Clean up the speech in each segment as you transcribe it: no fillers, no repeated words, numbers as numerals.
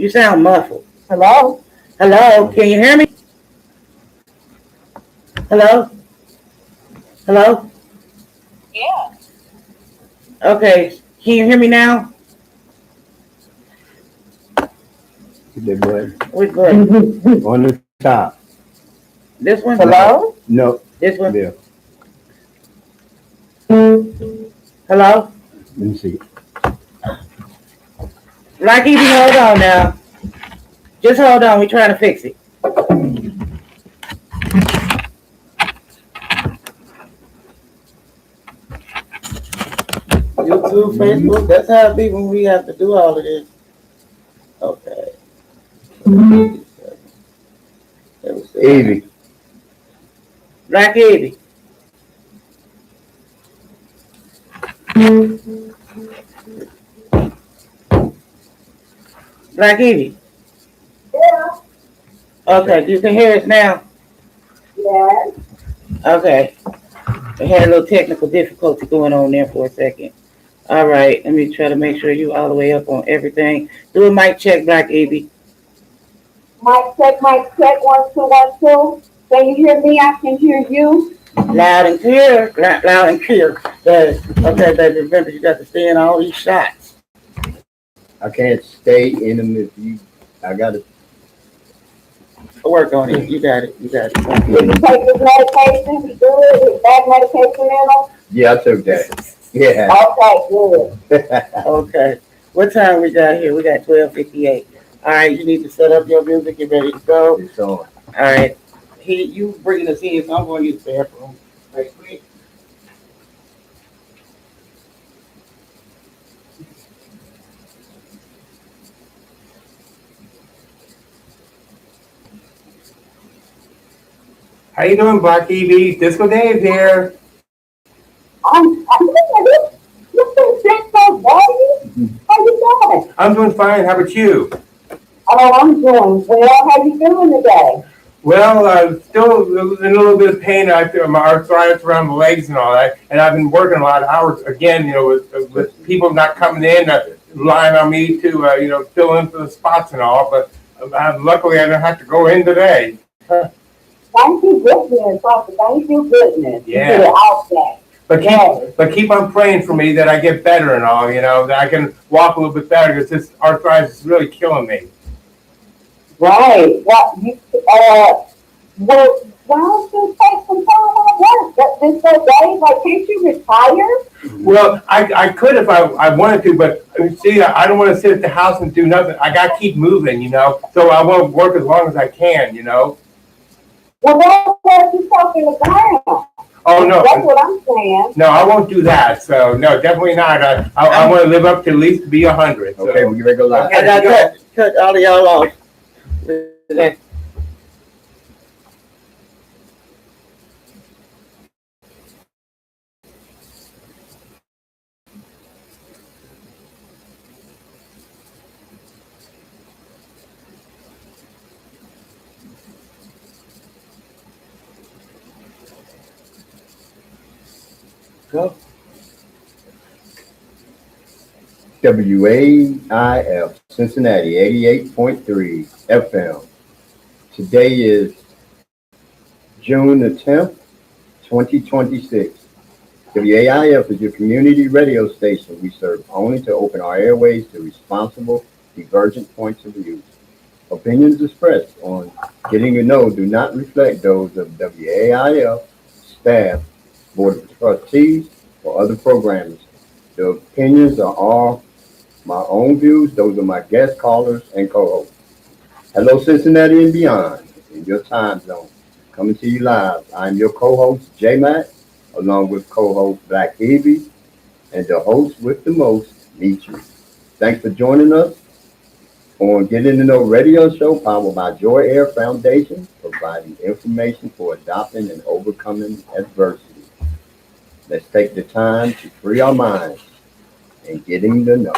You sound muffled. Hello? Hello, can you hear me? Hello? Hello? Yeah. Okay, can you hear me now? The button Which button? on the top. This one? Hello? No, This one? there. Hello? Let me see. Rocky, you hold on now. Just hold on, we're trying to fix it. YouTube, Facebook, that's how it be when we have to do all of this. Okay. Evie. Black Evie. Black Evie. Yeah. Okay, you can hear us now? Yes. Okay. We had a little technical difficulty going on there for a second. All right, let me try to make sure you all the way up on everything. Do a mic check, Black Evie. Mic check, 1, 2, 1, 2. Can you hear me? I can hear you. Loud and clear. Loud and clear. Okay, baby, remember you got to stay in all these shots. I can't stay in them if you. I got to. Work on it. You got it. You got it. Did you take this medication? You good? Is that medication in them? Yeah, I took that. Yeah. Okay, good. Okay. What time we got here? We got 12:58. All right, you need to set up your music. Get ready to go. It's on. All right. You bringing us in, so I'm going to use the bathroom right quick. How you doing, Black Evie? Disco Dave here. I'm looking at this. You've been sick so badly. How you doing? I'm doing fine. How about you? Oh, I'm doing well. How you doing today? Well, still in a little bit of pain. I feel my arthritis around the legs and all that, and I've been working a lot of hours again. With people not coming in, relying on me to fill in for the spots and all. But luckily, I don't have to go in today. Thank you, goodness, Pastor. Thank you, goodness. Yeah. You did it out there. But keep on praying for me that I get better and all. That I can walk a little bit better because this arthritis is really killing me. Right. Why don't you take some time off work? This so days, like, can't you retire? Well, I could if I wanted to, but see, I don't want to sit at the house and do nothing. I got to keep moving, so I want to work as long as I can. Well, that's what you're talking about. Oh, no. That's what I'm saying. No, I won't do that. So, no, definitely not. I want to live up to at least be 100. So. Okay, we're going to go live. I got to cut all of y'all off. Go. WAIF Cincinnati 88.3 FM. Today is June the 10th, 2026. WAIF is your community radio station. We serve only to open our airways to responsible, divergent points of view. Opinions expressed on Getting to Know do not reflect those of WAIF, staff, Board of Trustees, or other programmers. The opinions are all my own views. Those are my guest callers and co-hosts. Hello, Cincinnati and beyond, in your time zone. Coming to you live. I'm your co-host, J-Mac, along with co-host Black Evie, and the host with the most, Mitri. Thanks for joining us on Getting to Know radio show powered by Joy Air Foundation, providing information for adopting and overcoming adversity. Let's take the time to free our minds and getting to know.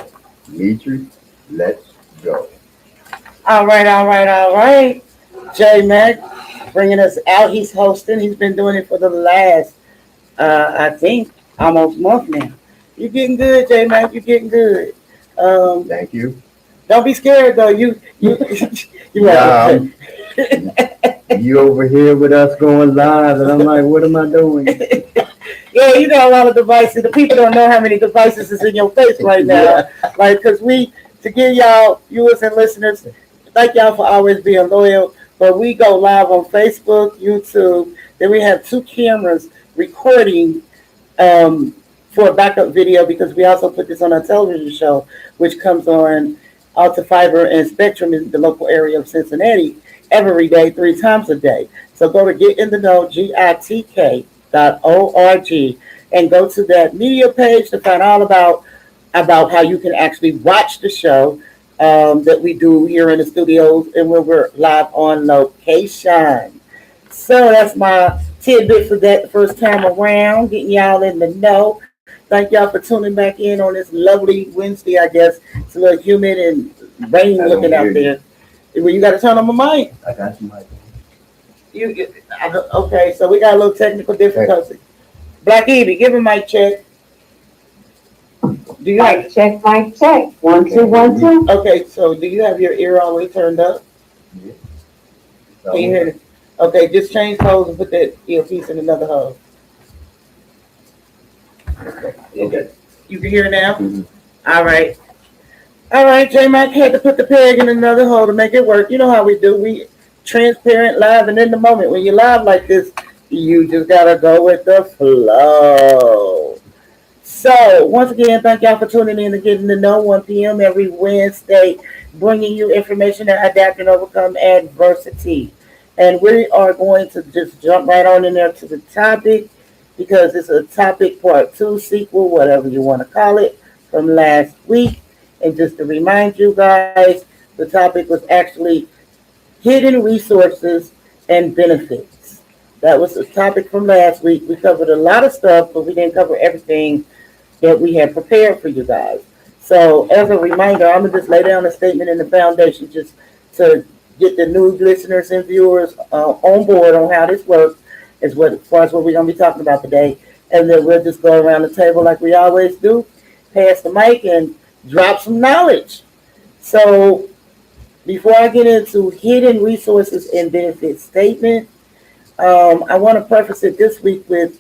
Mitri, let's go. All right. J-Mac bringing us out. He's hosting. He's been doing it for the last, I think, almost month now. You're getting good, J-Mac. You're getting good. Thank you. Don't be scared though. You Nah, you over here with us going live, and I'm like, what am I doing? Yeah, you got a lot of devices. The people don't know how many devices is in your face right now. Like, cause to give y'all viewers and listeners, thank y'all for always being loyal. But we go live on Facebook, YouTube. Then we have 2 cameras recording for a backup video because we also put this on our television show, which comes on Alta Fiber and Spectrum in the local area of Cincinnati every day, 3 times a day. So go to Get in the Know, GITK.org, and go to that media page to find all about how you can actually watch the show that we do here in the studios and where we're live on location. So that's my tidbit for that the first time around, getting y'all in the know. Thank y'all for tuning back in on this lovely Wednesday, I guess. It's a little humid and rain looking out there. Well, you got to turn on my mic. I got you, Mike. Okay, so we got a little technical difficulty. Black Evie, give a mic check. Do you Mic check, mic check. 1, 2, 1, 2. Okay, so do you have your ear all the way turned up? Yeah. Can you hear it? Okay, just change holes and put that earpiece in another hole. Okay. You can hear now? Mhm. All right. All right, J-Mac had to put the peg in another hole to make it work. You know how we do. We transparent, live, and in the moment. When you're live like this, you just got to go with the flow. So, once again, thank y'all for tuning in and getting to know 1 p.m. every Wednesday, bringing you information that adapt and overcome adversity. And we are going to just jump right on in there to the topic because it's a topic part 2, sequel, whatever you want to call it, from last week. And just to remind you guys, the topic was actually hidden resources and benefits. That was the topic from last week. We covered a lot of stuff, but we didn't cover everything that we had prepared for you guys. So as a reminder, I'm going to just lay down a statement in the foundation just to get the new listeners and viewers on board on how this works as far as what we're going to be talking about today. And then we'll just go around the table like we always do, pass the mic and drop some knowledge. So before I get into hidden resources and benefits statement, I want to preface it this week with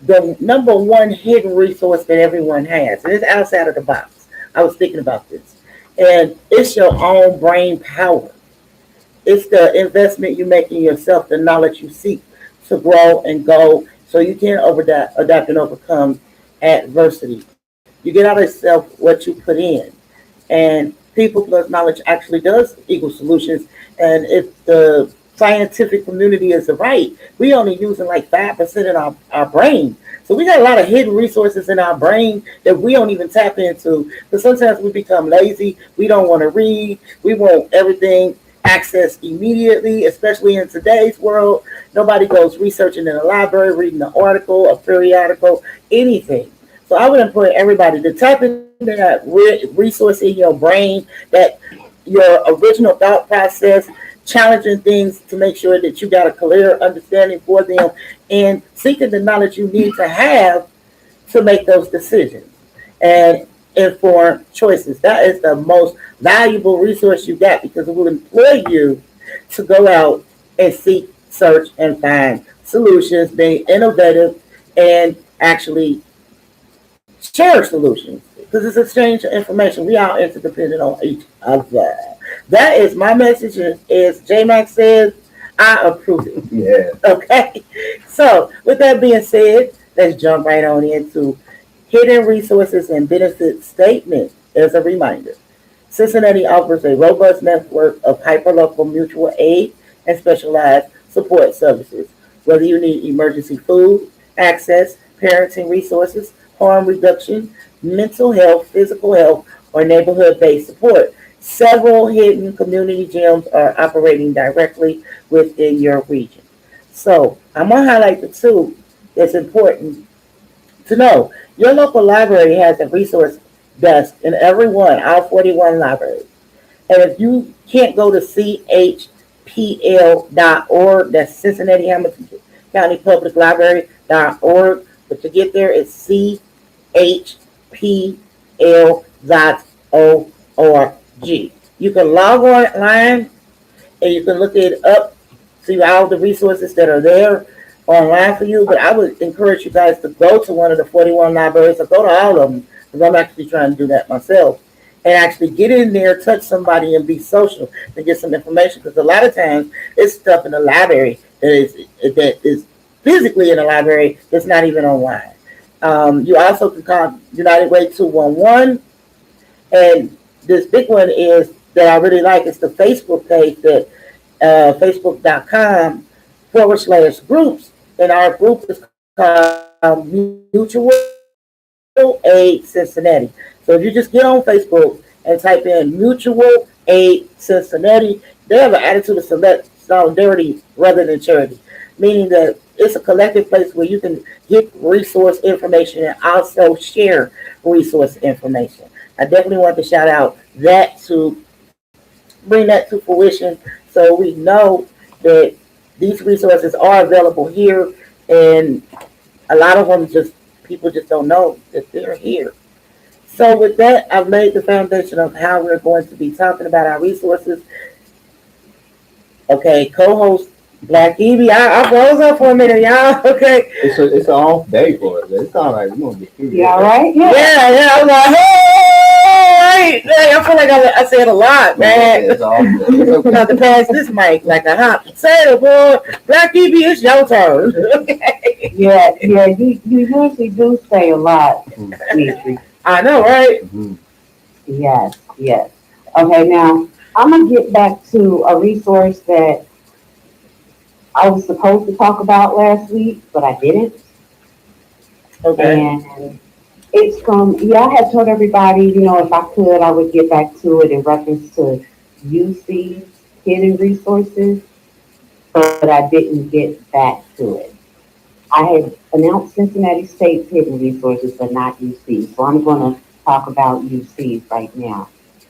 the number one hidden resource that everyone has. And it's outside of the box. I was thinking about this. And it's your own brain power. It's the investment you make in yourself, the knowledge you seek to grow and go so you can adapt and overcome adversity. You get out of yourself what you put in. And people plus knowledge actually does equal solutions. And if the scientific community is right, we only using like 5% in our brain. So we got a lot of hidden resources in our brain that we don't even tap into. But sometimes we become lazy. We don't want to read. We want everything accessed immediately, especially in today's world. Nobody goes researching in a library, reading an article, a periodical, anything. So I would implore everybody to tap into that resource in your brain, that your original thought process, challenging things to make sure that you got a clear understanding for them and seeking the knowledge you need to have to make those decisions and informed choices. That is the most valuable resource you got because it will employ you to go out and seek, search, and find solutions, being innovative and actually share solutions because it's exchange of information. We are interdependent on each other. That is my message. As J-Mac says, I approve it. Yeah. Okay. So with that being said, let's jump right on into hidden resources and benefits statement. As a reminder, Cincinnati offers a robust network of hyperlocal mutual aid and specialized support services. Whether you need emergency food, access, parenting resources, harm reduction, mental health, physical health, or neighborhood-based support, several hidden community gyms are operating directly within your region. So I'm going to highlight the 2 that's important to know. Your local library has a resource desk in every one, all 41 libraries. And if you can't go to chpl.org, that's Cincinnati Hamilton County Public Library.org, but to get there, it's chpl.org. You can log online and you can look it up, see all the resources that are there online for you. But I would encourage you guys to go to one of the 41 libraries or go to all of them because I'm actually trying to do that myself and actually get in there, touch somebody, and be social and get some information. Because a lot of times it's stuff in the library that is physically in the library that's not even online. You also can call United Way 211, and this big one is that I really like is the Facebook page that facebook.com/groups, and our group is called Mutual Aid Cincinnati. So if you just get on Facebook and type in Mutual Aid Cincinnati, they have an attitude of solidarity rather than charity, meaning that it's a collective place where you can get resource information and also share resource information. I definitely want to shout out that to bring that to fruition so we know that these resources are available here, and a lot of them just people just don't know that they're here. So with that, I've laid the foundation of how we're going to be talking about our resources. Okay, co-host Black Evie, I froze up for a minute, y'all. Okay. It's an off day for us. It's all right. We're gonna get through You this. all right? Yeah. I'm like, hey, I feel like I said a lot, man. It's off day. It's I'm okay. about to pass this mic like a hot potato, boy. Black Evie, it's your turn. Okay. Yeah, you usually do say a lot, Dimitri. I know, right? Mhm. Yes. Okay, now I'm gonna get back to a resource that I was supposed to talk about last week, but I didn't. Okay. And it's I had told everybody, if I could, I would get back to it in reference to UC hidden resources, but I didn't get back to it. I had announced Cincinnati State's hidden resources, but not UC. So I'm going to talk about UC right now.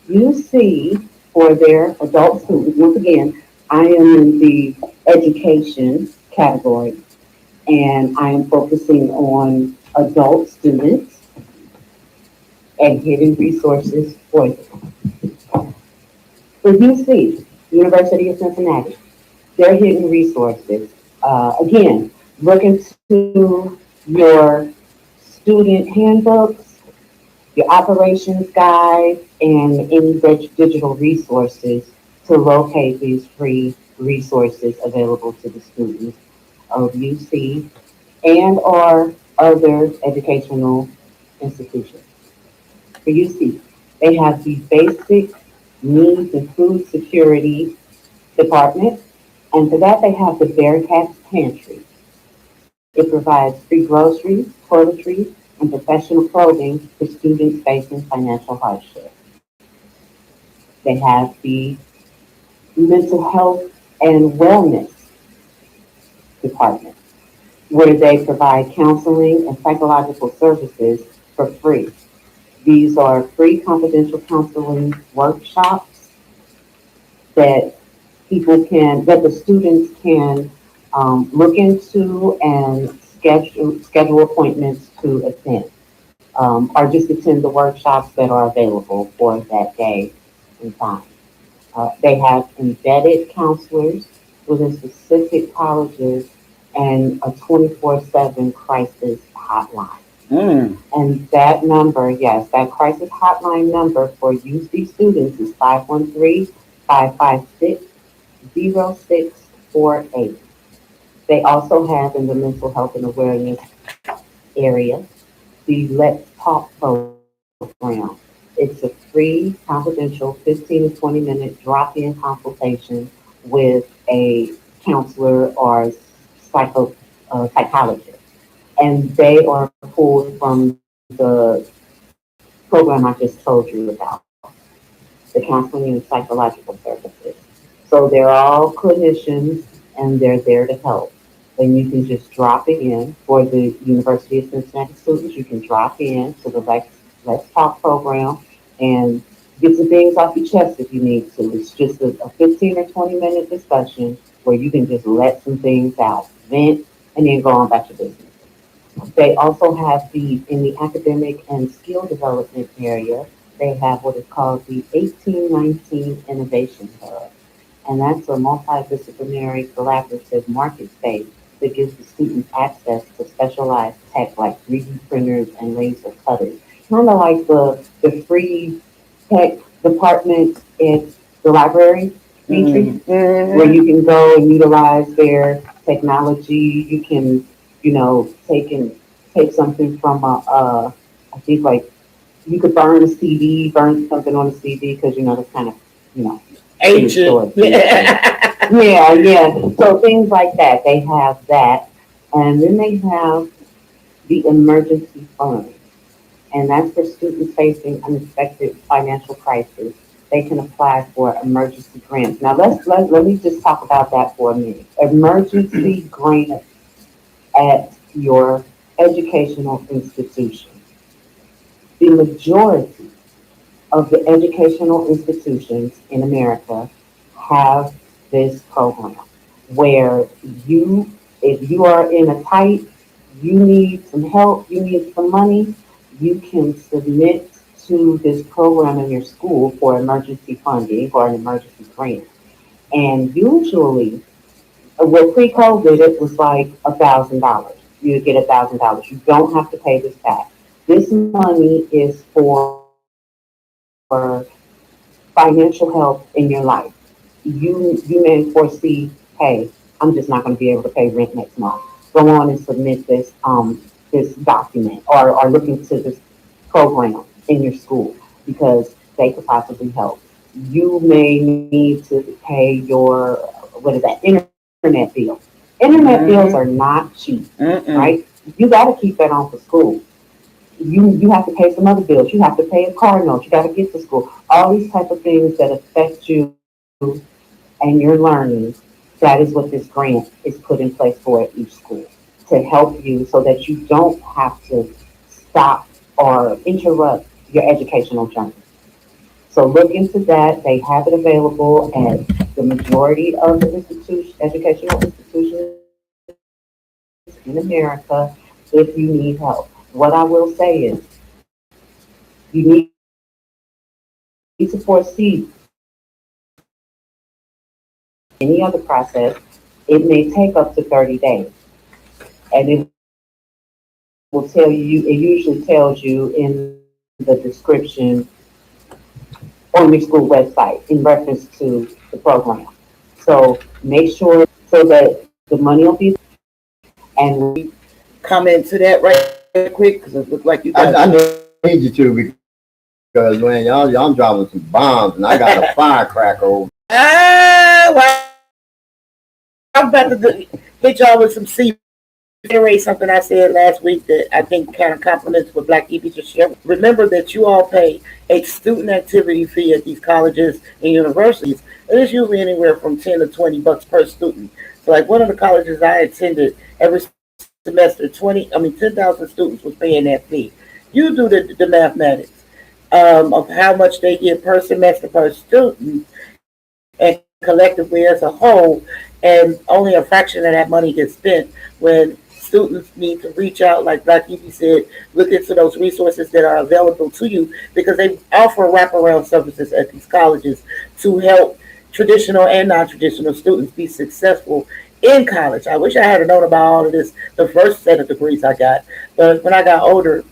UC, for their adult students, once again, I am in the education category, and I am focusing on adult students and hidden resources for them. For UC, University of Cincinnati, their hidden resources. Again, look into your student handbooks, your operations guide, and any digital resources to locate these free resources available to the students of UC and or other educational institutions. For UC, they have the basic needs and food security department, and for that they have the Bearcats Pantry. It provides free groceries, toiletries, and professional clothing for students facing financial hardship. They have the mental health and wellness department, where they provide counseling and psychological services for free. These are free confidential counseling workshops that that the students can look into and schedule appointments to attend, or just attend the workshops that are available for that day and time. They have embedded counselors within specific colleges and a 24/7 crisis hotline. Mm. And that number, yes, that crisis hotline number for UC students is 513-556-0648. They also have in the mental health and awareness area the Let's Talk program. It's a free, confidential 15 to 20-minute drop-in consultation with a counselor or psychologist. And they are pulled from the program I just told you about, the counseling and psychological services. So they're all clinicians and they're there to help. And you can just drop it in for the University of Cincinnati students. You can drop in to the Let's Talk program and get some things off your chest if you need to. It's just a 15 or 20-minute discussion where you can just let some things out, vent, and then go on about your business. They also have in the academic and skill development area, they have what is called the 1819 Innovation Hub. And that's a multidisciplinary collaborative market space that gives the students access to specialized tech like 3D printers and laser cutters. Kind of like the free tech department in the library, Dimitri, where you can go and utilize their technology. You can, take something from I think like you could burn a CD, burn something on a CD because that's kind of, you know, Ancient. Yeah. yeah. So things like that. They have that. And then they have the emergency fund. And that's for students facing unexpected financial crisis. They can apply for emergency grants. Now let me just talk about that for a minute. Emergency grants at your educational institution. The majority of the educational institutions in America have this program where if you are in a tight, you need some help, you need some money, you can submit to this program in your school for emergency funding or an emergency grant. And usually, well, pre-COVID, it was like $1,000. You would get $1,000. You don't have to pay this back. This money is for financial help in your life. You may foresee, hey, I'm just not going to be able to pay rent next month. Go on and submit this document or look into this program in your school because they could possibly help. You may need to pay your what is that internet bill. Internet bills are not cheap, right? You got to keep that on for school. You have to pay some other bills. You have to pay a car note. You got to get to school. All these type of things that affect you and your learning. That is what this grant is put in place for at each school to help you so that you don't have to stop or interrupt your educational journey. So look into that. They have it available at the majority of the educational institutions in America if you need help. What I will say is you need to foresee any other process. It may take up to 30 days. And it will tell you, it usually tells you in the description on your school website in reference to the program. So make sure so that the money will be and Comment to that right quick because it looks like you got. I need you to because when y'all dropping some bombs and I got a firecracker over. Well, I'm about to hit y'all with some C. Reiterate something I said last week that I think kind of complements what Black EB just shared. Remember that you all pay a student activity fee at these colleges and universities. It is usually anywhere from $10 to $20 per student. So, like one of the colleges I attended, every semester, 10,000 students was paying that fee. You do the mathematics of how much they get per semester per student, and collectively as a whole, and only a fraction of that money gets spent when students need to reach out, like Black Evie said, look into those resources that are available to you because they offer wraparound services at these colleges to help traditional and non-traditional students be successful in college. I wish I had known about all of this the first set of degrees I got, but when I got older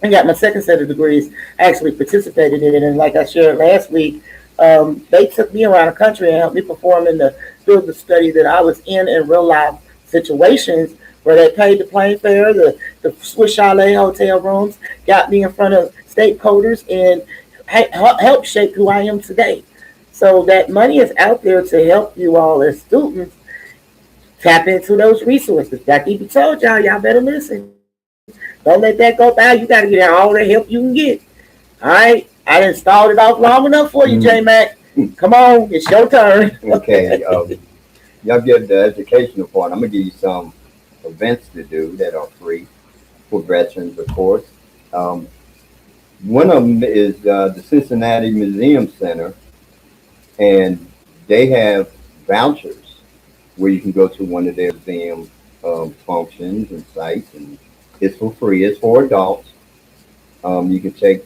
and got my second set of degrees, I actually participated in it, and like I shared last week, they took me around the country and helped me perform in the field of study that I was in real life situations where they paid the plane fare, the Swiss Chalet hotel rooms, got me in front of stakeholders and helped shape who I am today. So that money is out there to help you all as students tap into those resources. Like even told y'all better listen. Don't let that go by. You got to get all the help you can get. All right? I done stalled it off long enough for you, J-Mac. Come on, it's your turn. Okay, y'all get the educational part. I'm gonna give you some events to do that are free for veterans, of course. One of them is the Cincinnati Museum Center, and they have vouchers where you can go to one of their museum functions and sites, and it's for free. It's for adults. You can take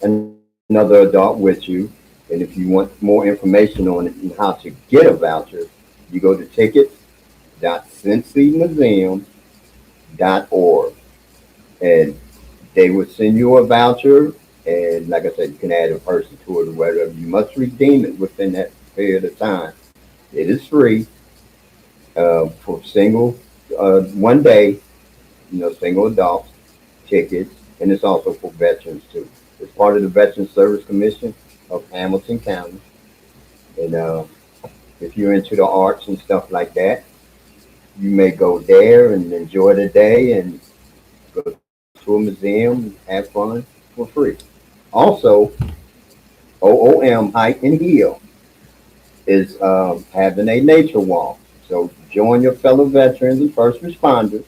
another adult with you. And if you want more information on it and how to get a voucher, you go to tickets.cincymuseum.org, and they will send you a voucher. And like I said, you can add a person to it or whatever. You must redeem it within that period of time. It is free for single, one day, single adult tickets, and it's also for veterans too. It's part of the Veterans Service Commission of Hamilton County. And if you're into the arts and stuff like that, you may go there and enjoy the day and go to a museum and have fun for free. Also, OOM Hike and Heal is having a nature walk. So join your fellow veterans and first responders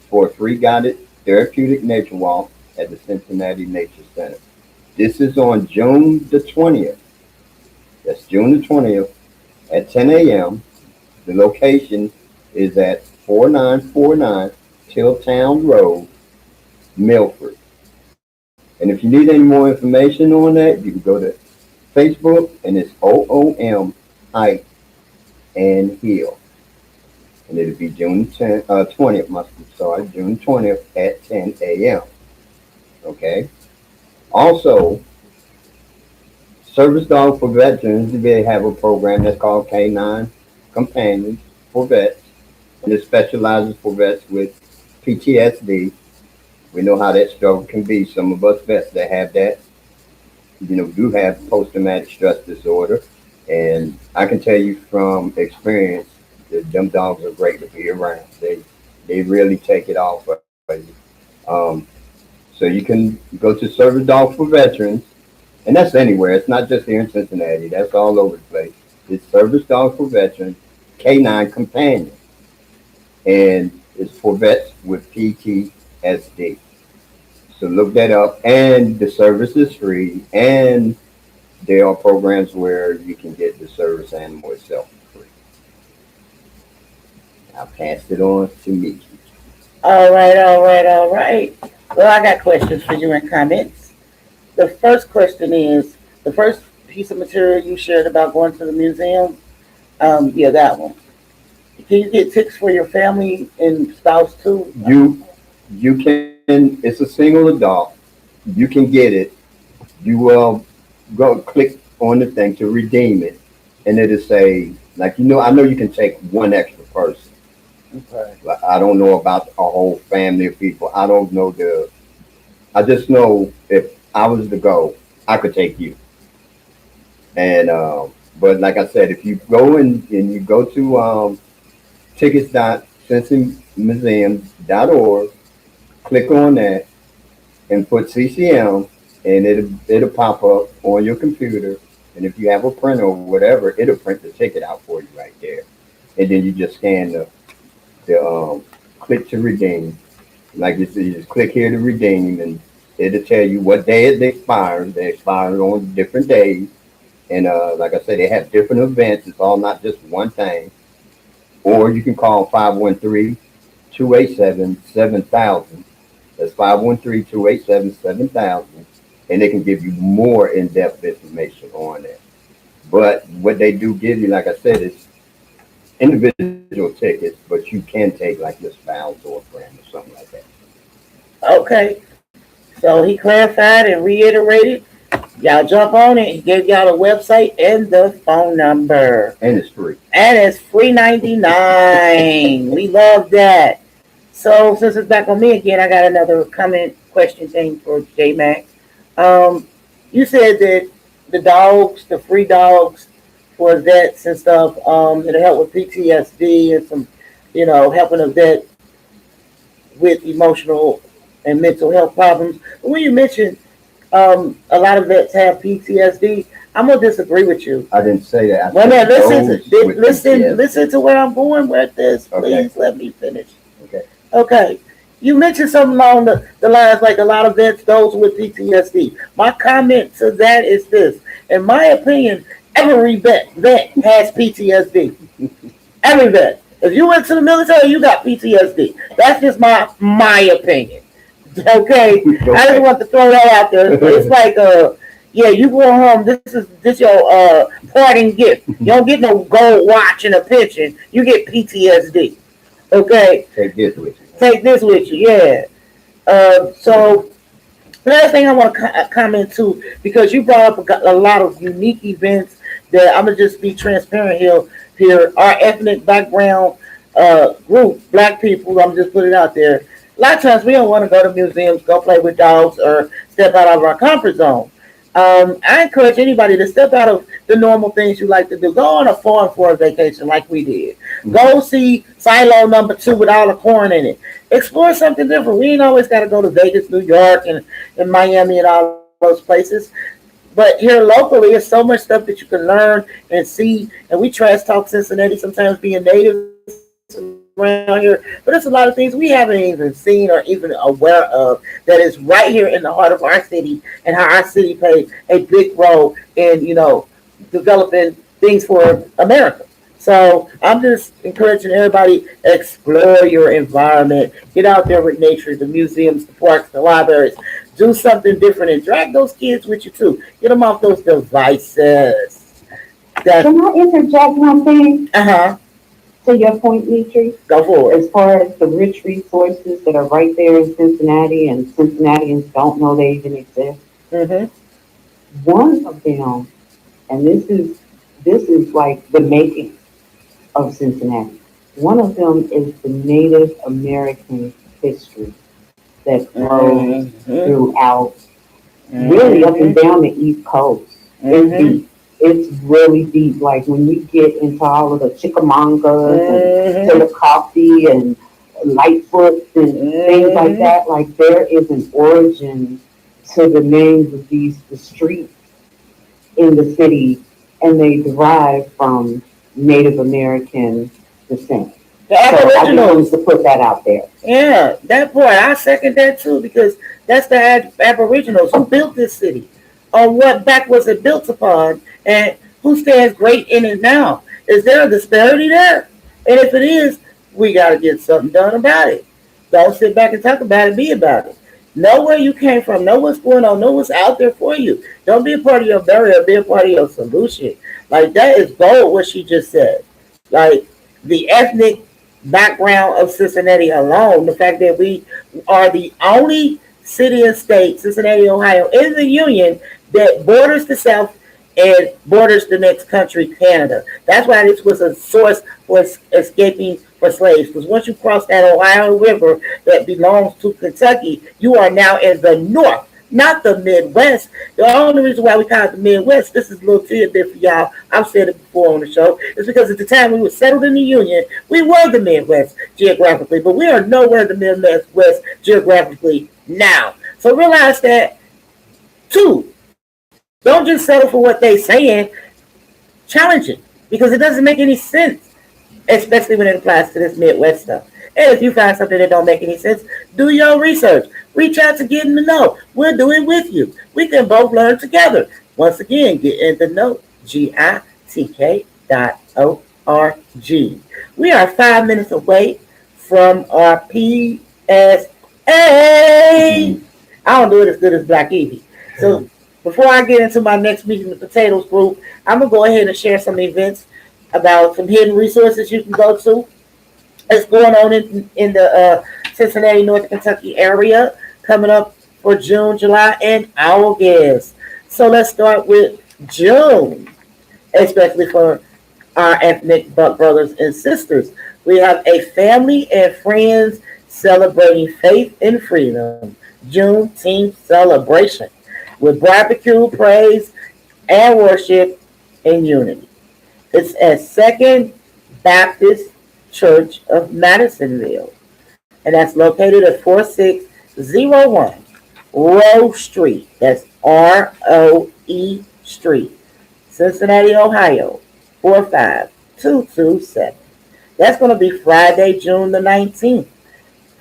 for a free guided therapeutic nature walk at the Cincinnati Nature Center. This is on June the 20th. That's June the 20th at 10 a.m. The location is at 4949 Tilltown Road, Milford. And if you need any more information on that, you can go to Facebook, and it's OOM Hike and Heal. And it'll be June 20th, June 20th at 10 a.m. Okay? Also, Service Dog for Veterans, they have a program that's called K9 Companions for Vets, and it specializes for vets with PTSD. We know how that struggle can be. Some of us vets that have that, do have post-traumatic stress disorder. And I can tell you from experience that them dogs are great to be around. They really take it off of you. So you can go to Service Dog for Veterans, and that's anywhere. It's not just here in Cincinnati. That's all over the place. It's Service Dog for Veterans, K9 Companion. And it's for vets with PTSD. So look that up, and the service is free, and there are programs where you can get the service animal itself for free. I'll pass it on to Miki. All right. Well, I got questions for you and comments. The first question is, the first piece of material you shared about going to the museum, yeah, that one. Can you get tickets for your family and spouse too? You can, it's a single adult. You can get it. You will go click on the thing to redeem it, and it'll say, I know you can take one extra person. Okay. Like, I don't know about a whole family of people. I don't know I just know if I was to go, I could take you. And but like I said, if you go and you go to tickets.cincymuseum.org, click on that and put CCM, and it'll pop up on your computer. And if you have a printer or whatever, it'll print the ticket out for you right there. And then you just scan the click to redeem. Like you just click here to redeem, and it'll tell you what day it expires. They expire on different days. And like I said, they have different events. It's all not just one thing. Or you can call 513-287-7000. That's 513-287-7000. And they can give you more in-depth information on that. But what they do give you, like I said, is individual tickets, but you can take like your spouse or a friend or something like that. Okay. So he clarified and reiterated. Y'all jump on it. He gave y'all the website and the phone number. And it's free. And it's free 99. We love that. So since it's back on me again, I got another question thing for J Max. You said that the free dogs for vets and stuff, it'll help with PTSD and some, helping a vet with emotional and mental health problems. But when you mentioned a lot of vets have PTSD, I'm gonna disagree with you. I didn't say that. Well, now listen to where I'm going with this. Please let me finish. Okay. You mentioned something along the lines like a lot of vets, those with PTSD. My comment to that is this. In my opinion, every vet has PTSD. Every vet. If you went to the military, you got PTSD. That's just my opinion. Okay, I just want to throw that out there. It's like, yeah, you go home. This your parting gift. You don't get no gold watch and a pension. You get PTSD. Okay, Take this with you. take this with you. Yeah. So another thing I want to comment too, because you brought up a lot of unique events that I'm gonna just be transparent here. Here, our ethnic background group, black people. I'm just put it out there. A lot of times we don't want to go to museums, go play with dogs, or step out of our comfort zone. I encourage anybody to step out of the normal things you like to do. Go on a farm for a vacation like we did. Go see Silo #2 with all the corn in it. Explore something different. We ain't always got to go to Vegas, New York, and Miami and all those places. But here locally, there's so much stuff that you can learn and see. And we trash talk Cincinnati sometimes being native around here. But there's a lot of things we haven't even seen or even aware of that is right here in the heart of our city, and how our city plays a big role in, developing things for America. So I'm just encouraging everybody, explore your environment, get out there with nature, the museums, the parks, the libraries, do something different, and drag those kids with you too. Get them off those devices. Can I interject one thing Uh-huh. to your point, Mitri? Go for it. As far as the rich resources that are right there in Cincinnati and Cincinnatians don't know they even exist. Mm-hmm. One of them, and this is like the making of Cincinnati. One of them is the Native American history that flows throughout, really up and down the East Coast. It's deep. It's really deep. Like when you get into all of the Chickamangas and Chillicothe and Lightfoot and things like that, like there is an origin to the names of the streets in the city, and they derive from Native American descent. The So I just Aboriginals. wanted to put that out there. Yeah, that part. I second that too, because that's the Aboriginals who built this city. On what back was it built upon, and who stands great in it now? Is there a disparity there? And if it is, we got to get something done about it. Don't sit back and talk about it, be about it. Know where you came from, know what's going on, know what's out there for you. Don't be a part of your barrier, be a part of your solution. Like, that is gold, what she just said. Like, the ethnic background of Cincinnati alone, the fact that we are the only city and state, Cincinnati, Ohio, in the union that borders the South and borders the next country, Canada. That's why this was a source for escaping for slaves. Because once you cross that Ohio River that belongs to Kentucky, you are now in the North, not the Midwest. The only reason why we call it the Midwest, this is a little tidbit for y'all, I've said it before on the show, is because at the time we were settled in the Union, we were the Midwest geographically, but we are nowhere the Midwest geographically now. So realize that, too. Don't just settle for what they're saying. Challenge it, because it doesn't make any sense, especially when it applies to this Midwest stuff. And if you find something that don't make any sense, do your research. Reach out to Get in the Know. We'll do it with you. We can both learn together. Once again, Get in the Know, GITK.org. We are 5 minutes away from our PSA. I don't do it as good as Black Evie. So before I get into my next meeting with Potatoes group, I'm going to go ahead and share some events about some hidden resources you can go to. It's going on in the Cincinnati, North Kentucky area, coming up for June, July, and August. So let's start with June, especially for our ethnic brothers and sisters. We have a family and friends celebrating faith and freedom, Juneteenth celebration, with barbecue, praise, and worship in unity. It's at Second Baptist Church of Madisonville, and that's located at 4601 Rowe Street. That's ROE Street, Cincinnati, Ohio, 45227. That's going to be Friday, June the 19th,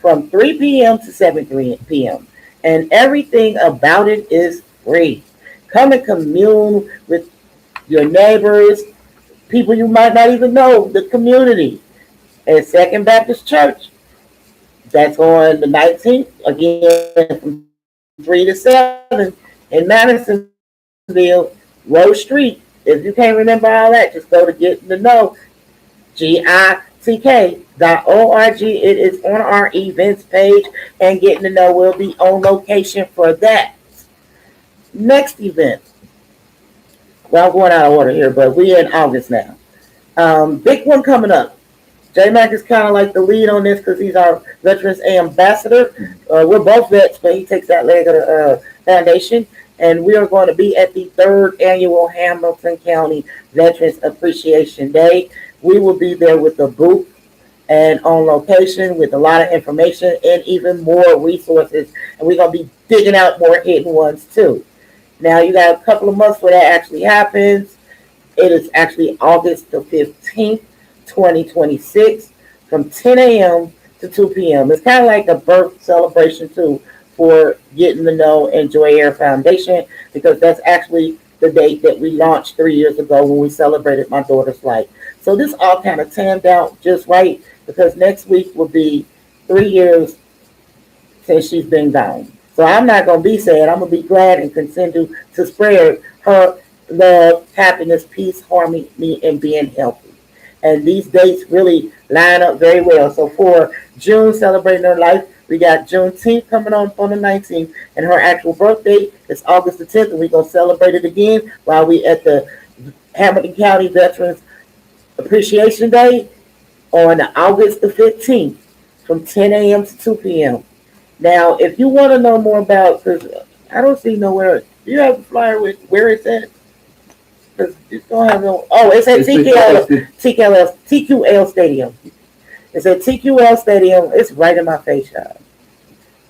from 3 p.m. to 7 p.m. And everything about it is free. Come and commune with your neighbors, people you might not even know, the community at Second Baptist Church. That's on the 19th, again, from 3 to 7 in Madisonville, Rose Street. If you can't remember all that, just go to Get in the Know, GITK.org. It is on our events page, and Get in the Know will be on location for that. Next event. Well, I'm going out of order here, but we're in August now. Big one coming up. J-Mac is kind of like the lead on this because he's our Veterans Ambassador. We're both vets, but he takes that leg of the foundation. And we are going to be at the 3rd annual Hamilton County Veterans Appreciation Day. We will be there with a booth and on location with a lot of information and even more resources. And we're going to be digging out more hidden ones too. Now, you got a couple of months where that actually happens. It is actually August the 15th, 2026, from 10 a.m. to 2 p.m. It's kind of like a birth celebration, too, for Get in the Know and Joy Air Foundation, because that's actually the date that we launched 3 years ago when we celebrated my daughter's life. So this all kind of timed out just right, because next week will be 3 years since she's been gone. So I'm not going to be sad. I'm going to be glad and continue to spread her love, happiness, peace, harmony, and being healthy. And these dates really line up very well. So for June, celebrating her life, we got Juneteenth coming on the 19th, and her actual birthday is August the 10th, and we're going to celebrate it again while we at the Hamilton County Veterans Appreciation Day on August the 15th from 10 a.m. to 2 p.m. Now, if you want to know more about, because I don't see nowhere, do you have a flyer with where it's at? Because you don't have no, oh, it's at TQL Stadium. It's at TQL Stadium. It's right in my face, y'all.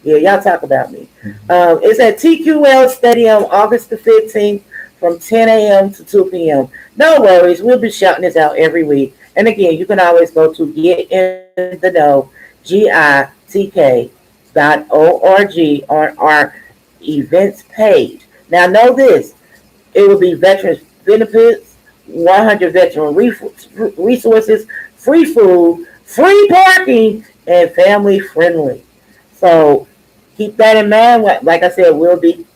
Yeah, y'all talk about me. It's at TQL Stadium, August the 15th, from 10 a.m. to 2 p.m. No worries, we'll be shouting this out every week. And again, you can always go to Get in the Know, GITK.org on our events page. Now, know this: it will be veterans benefits, 100 veteran resources, free food, free parking, and family friendly. So keep that in mind. Like I said, we'll be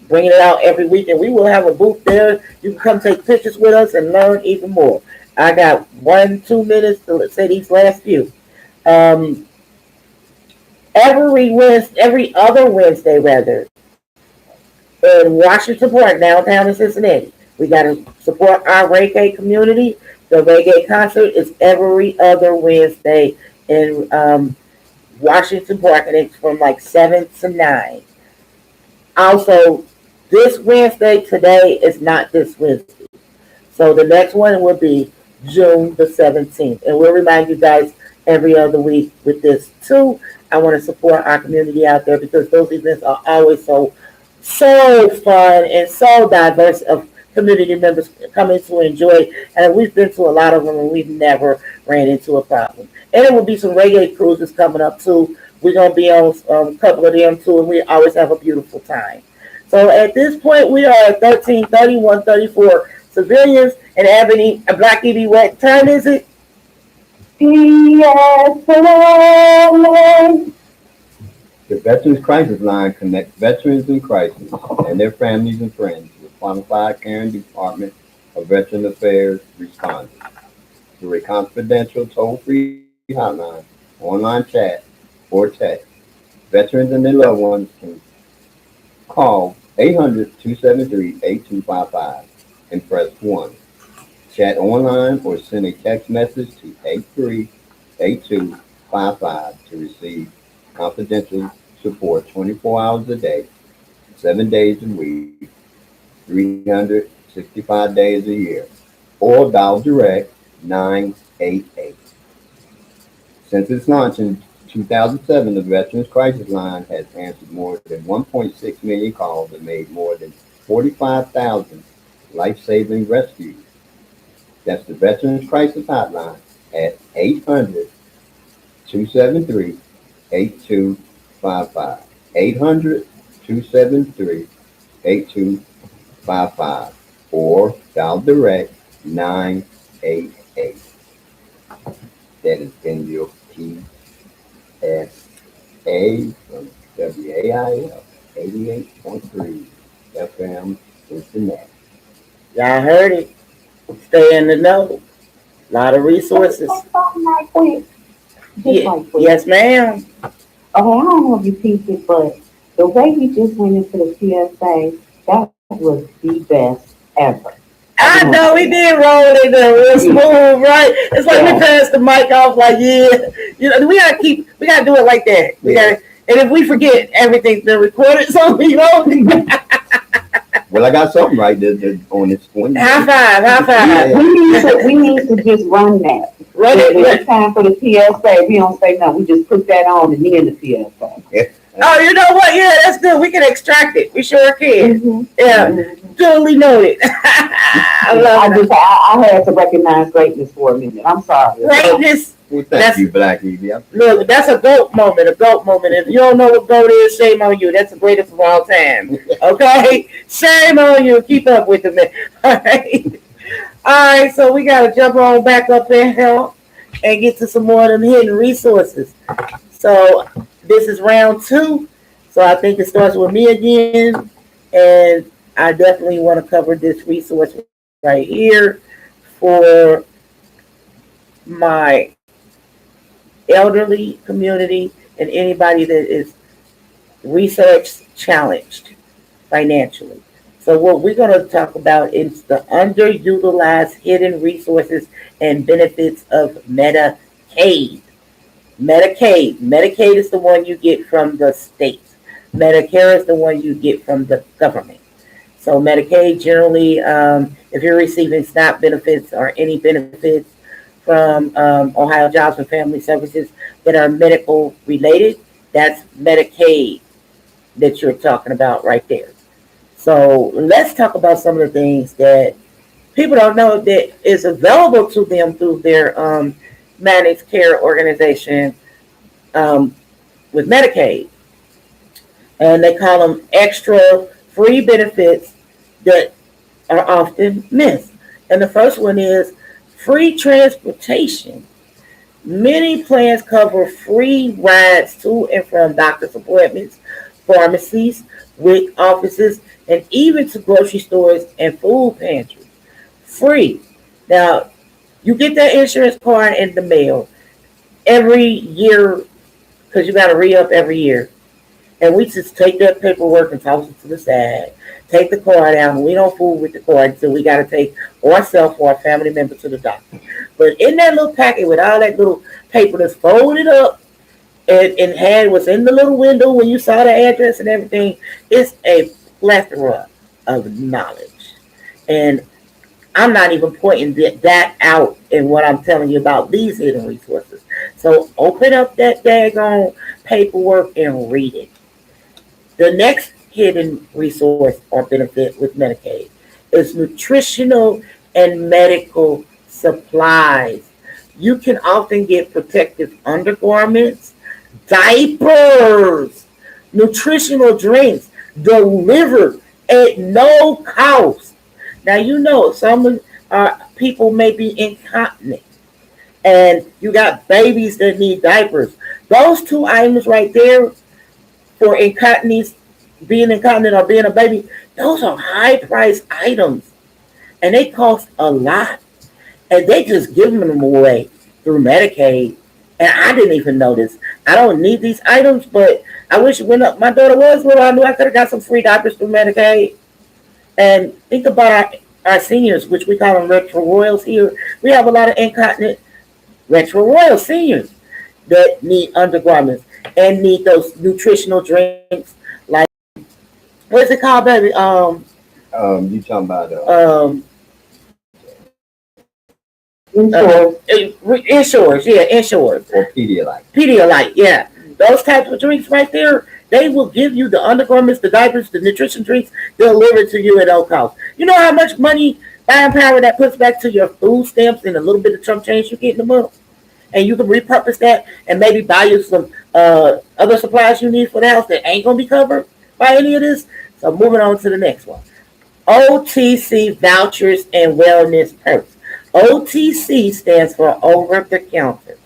bringing it out every week, and we will have a booth there. You can come take pictures with us and learn even more. I got 1-2 minutes to say these last few. Every other Wednesday, rather, in Washington Park, downtown in Cincinnati, we got to support our reggae community. The reggae concert is every other Wednesday in Washington Park, and it's from like 7 to 9. Also, this Wednesday, today is not this Wednesday. So the next one will be June the 17th. And we'll remind you guys every other week with this too. I want to support our community out there because those events are always so fun and so diverse of community members coming to enjoy. And we've been to a lot of them and we've never ran into a problem. And there will be some reggae cruises coming up too. We're going to be on a couple of them too, and we always have a beautiful time. So at this point, we are at 13:30, 134 civilians and Ebony, Black Evie. What time is it? Yes, The Veterans Crisis Line connects veterans in crisis and their families and friends with qualified care and Department of Veteran Affairs responders through a confidential toll-free hotline, online chat, or text. Veterans and their loved ones can call 800-273-8255 and press 1. Chat online or send a text message to 838255 to receive confidential support 24 hours a day, 7 days a week, 365 days a year, or dial direct 988. Since its launch in 2007, the Veterans Crisis Line has answered more than 1.6 million calls and made more than 45,000 life-saving rescues. That's the Veterans Crisis Hotline at 800-273-8255. 800-273-8255 or dial direct 988. That is in your PSS. A from WAIF 88.3 FM Cincinnati. Y'all heard it. Stay in the know. A lot of resources. Right quick. Just right quick. Yes, ma'am. Okay, I don't know if you peeped it, but the way he just went into the PSA, that was the best ever. I know we did roll it in there real smooth, right? It's like we passed the mic off like, we gotta do it like that. We gotta, and if we forget, everything's been recorded, so we don't. Well, I got something right there on this one. High five. Yeah. We need to just run that. Run When it. it's time for the PSA, we don't say no, we just put that on and then the PSA. Oh, you know what? Yeah, that's good. We can extract it. We sure can. Mm-hmm. Yeah, duly noted. I love it. I had to recognize greatness for a minute. I'm sorry. Greatness. Well, thank you, Black Evie. Look, that's a GOAT moment. If you don't know what GOAT is, shame on you. That's the greatest of all time. Okay? Shame on you. Keep up with the man. All right. All right, so we got to jump on back up there and get to some more of them hidden resources. So this is round 2. So I think it starts with me again. And I definitely want to cover this resource right here for my elderly community and anybody that is research challenged financially. So what we're going to talk about is the underutilized hidden resources and benefits of Medicaid. Medicaid is the one you get from the states. Medicare is the one you get from the government. So Medicaid generally, if you're receiving SNAP benefits or any benefits from Ohio Jobs and Family Services that are medical related, that's Medicaid that you're talking about right there. So let's talk about some of the things that people don't know that is available to them through their managed care organization with Medicaid. And they call them extra free benefits that are often missed. And the first one is free transportation. Many plans cover free rides to and from doctor's appointments, pharmacies, WIC offices, and even to grocery stores and food pantries. Free. Now, you get that insurance card in the mail every year because you got to re-up every year. And we just take that paperwork and toss it to the side. Take the card out, and we don't fool with the card until we got to take ourselves or a family member to the doctor. But in that little packet with all that little paper that's folded up and had what's in the little window when you saw the address and everything, it's a plethora of knowledge. And I'm not even pointing that out in what I'm telling you about these hidden resources. So open up that daggone paperwork and read it. The next hidden resource or benefit with Medicaid is nutritional and medical supplies. You can often get protective undergarments, diapers, nutritional drinks delivered at no cost. Now, you know, some people may be incontinent, and you got babies that need diapers. Those two items right there for incontinence, being incontinent or being a baby, those are high-priced items, and they cost a lot. And they just giving them away through Medicaid. And I didn't even know this. I don't need these items, but I wish when my daughter was little, I knew I could have got some free diapers through Medicaid. And think about our seniors, which we call them retro royals here. We have a lot of incontinent retro royal seniors that need undergarments and need those nutritional drinks. Like, what's it called, baby? You talking about Insurance. Insurance. or Pedialyte? Pedialyte, yeah. Those types of drinks right there, they will give you the undergarments, the diapers, the nutrition drinks delivered to you at no cost. You know how much money buying power that puts back to your food stamps and a little bit of chump change you get in the month? And you can repurpose that and maybe buy you some other supplies you need for the house that ain't going to be covered by any of this. So moving on to the next one. OTC vouchers and wellness perks. OTC stands for over the counter.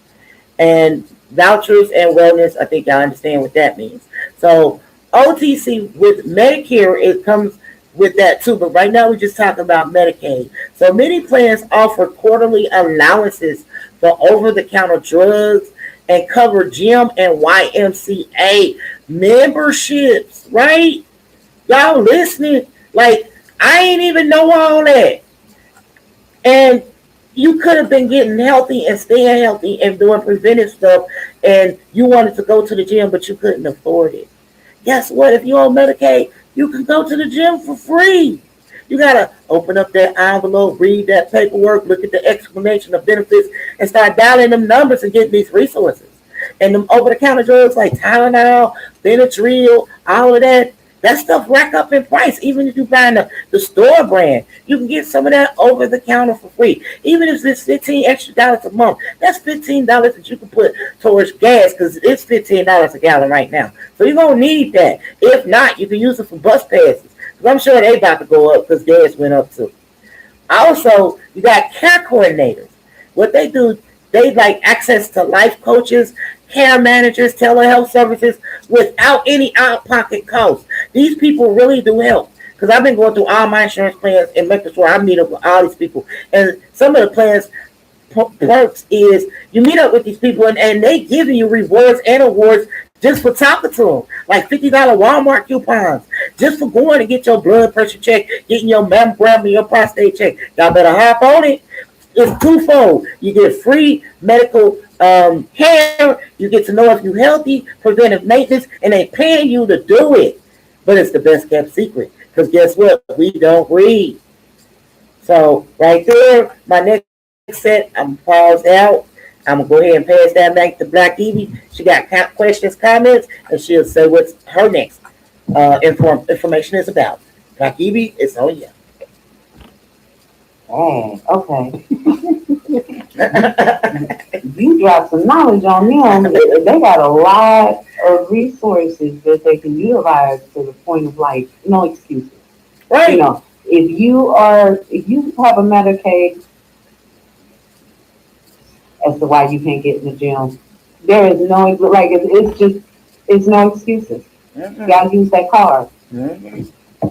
And vouchers and wellness. I think y'all understand what that means. So OTC with Medicare, it comes with that too. But right now we're just talking about Medicaid. So many plans offer quarterly allowances for over-the-counter drugs and cover gym and YMCA memberships. Right? Y'all listening? Like I ain't even know all that. And you could have been getting healthy and staying healthy and doing preventive stuff, and you wanted to go to the gym, but you couldn't afford it. Guess what? If you're on Medicaid, you can go to the gym for free. You gotta open up that envelope, read that paperwork, look at the explanation of benefits, and start dialing them numbers and getting these resources. And them over-the-counter drugs like Tylenol, Benadryl, all of that, that stuff rack up in price. Even if you buy the store brand, you can get some of that over the counter for free. Even if it's $15 extra a month, that's $15 that you can put towards gas because it's $15 a gallon right now. So you're gonna need that. If not, you can use it for bus passes. Because I'm sure they about to go up because gas went up too. Also, you got care coordinators. What they do, they like access to life coaches, care managers, telehealth services without any out-of-pocket costs. These people really do help. Because I've been going through all my insurance plans and making sure I meet up with all these people. And some of the plans perks is you meet up with these people and they give you rewards and awards just for talking to them. Like $50 Walmart coupons. Just for going to get your blood pressure checked, getting your mammogram and your prostate checked. Y'all better hop on it. It's twofold. You get free medical care. You get to know if you're healthy, preventive maintenance, and they paying you to do it. But it's the best kept secret. Because guess what? We don't read. So right there, my next set, I'm paused out. I'm going to go ahead and pass that back to Black Evie. She got questions, comments, and she'll say what's her next information is about. Black Evie, it's on you. Dang, okay. You dropped some knowledge on them. They got a lot of resources that they can utilize to the point of like no excuses. Right. You know, if you have a Medicaid as to why you can't get in the gym, there is no like it's no excuses. Mm-hmm. You gotta use that card. Mm-hmm.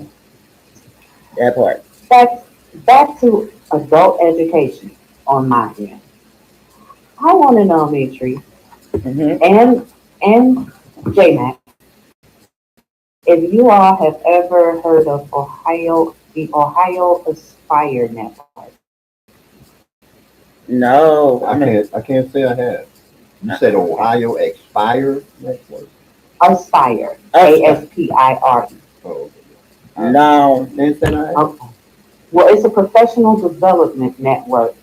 That part. Back to adult education on my end. I want to know, Mitri, Mm-hmm. and JMac, if you all have ever heard of the Ohio Aspire Network. No. I can't say I have. You said Ohio Expire Network? Aspire, ASPIRE. Oh, No. can't say I have. Okay. Well, it's a professional development network